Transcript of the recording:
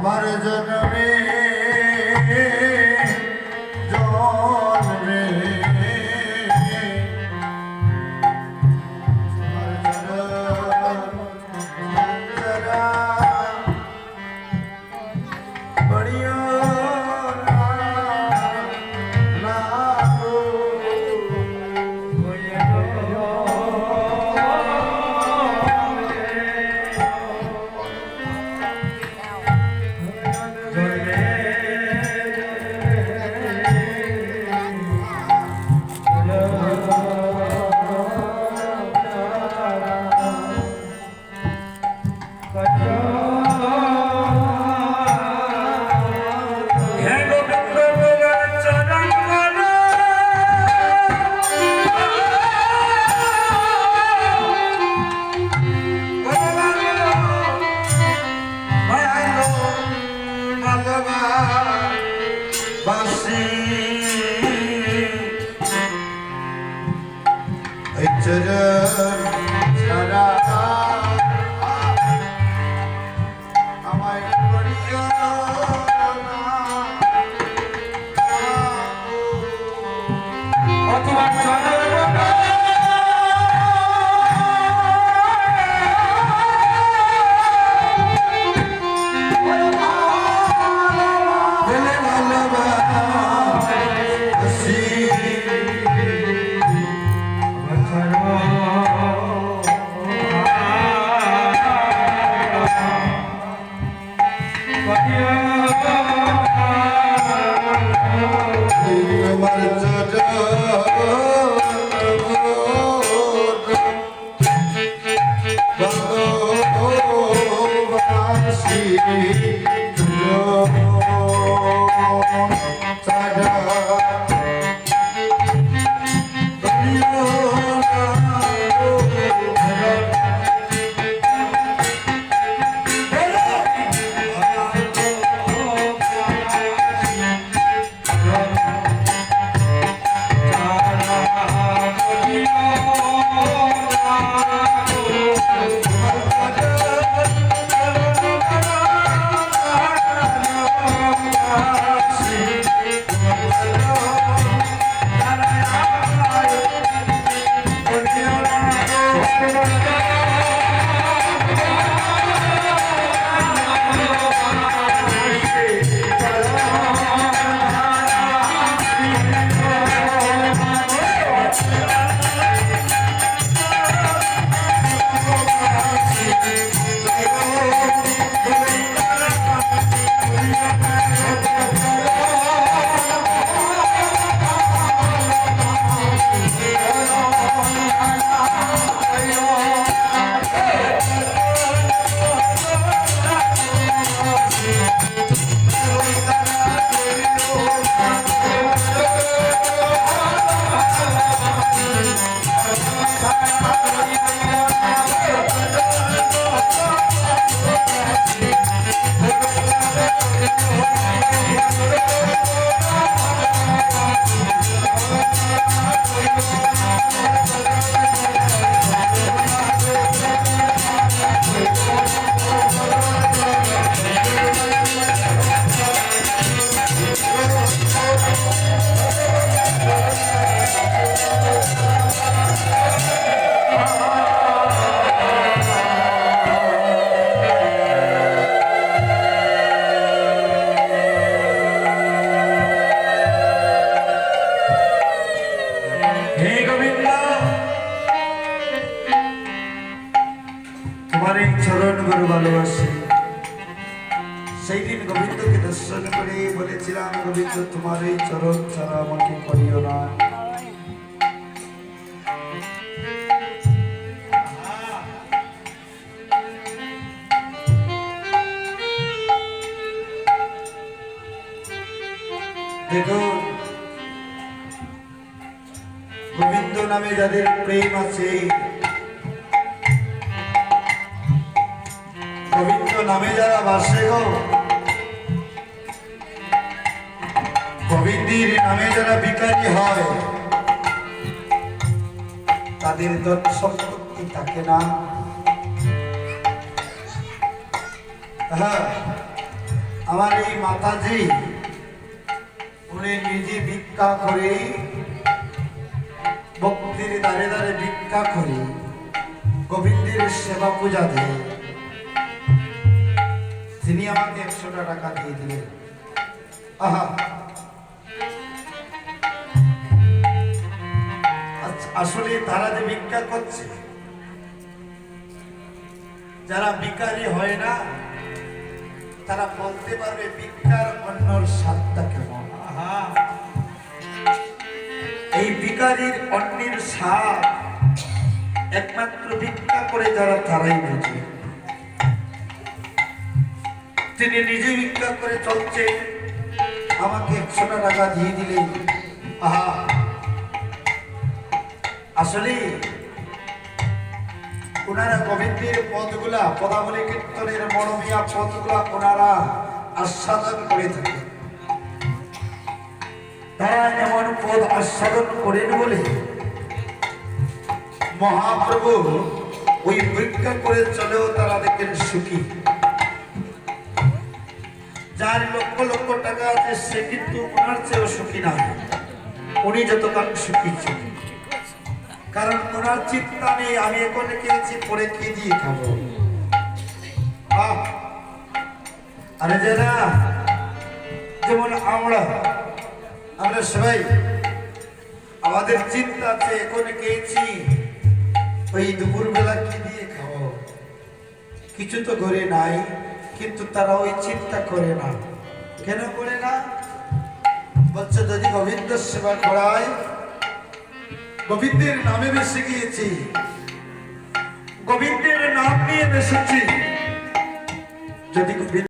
আমার জন্মে জন্মে बढ़िया তোমার এই চরণ ছাড়া আমাকে করিও না। দেখো গোবিন্দ নামে যাদের প্রেম আছে, গোবিন্দ নামে যারা বাসে গো, গোবিন্দের নামে যারা ভিখারি হয় তাদের ধন সম্পত্তি থাকে না। আমার এই মাতাজি উনি নিজে ভিক্ষা করে, ভক্তির দ্বারে দ্বারে ভিক্ষা করে গোবিন্দের সেবা পূজা দেয়। তিনি আমাকে 100টা টাকা দিয়ে দিলেন। আহা, আসলে তারা যে ভিক্ষা করছে, যারা ভিখারি হয় না তারা বলতে পারবে ভিক্ষার অন্যর স্বাদটা কেমন। এই ভিখারির অন্যের স্বাদ একমাত্র ভিক্ষা করে যারা, তারাই বুঝে। তিনি নিজে ভিক্ষা করে চলছে, আমাকে 100টা টাকা দিয়ে দিলেন। আহা, আসলে ওনারা গোবিন্দের পদগুলা, পদাবলী কীর্তনের মরমিয়া পদগুলা ওনারা আস্বাদন করে থাকে। তারা এমন পদ আস্বাদন করেন বলে মহাপ্রভু ওই ভিক্ষা করে চলেও তারা দেখেন সুখী। যার লক্ষ লক্ষ টাকা আছে সে কিন্তু ওনার চেয়েও সুখী না, উনি যতক্ষণ সুখী ছিল। কারণ ওনার চিন্তা নেই আমি এখন খেয়েছি পরে কি দিয়ে খাবো। আরে যারা যেমন আমরা সবাই আমাদের চিন্তা আছে এখন খেয়েছি ওই দুপুর বেলা কি দিয়ে খাবো, কিছু তো ঘরে নাই। কিন্তু তারা ওই চিন্তা করে না। কেন করে না? বলছে যদি গোবিন্দ সেবা করায়, গোবিন্দের নামে বেশি গিয়েছি, গোবিন্দের নাম নিয়ে বেশিছি, যদি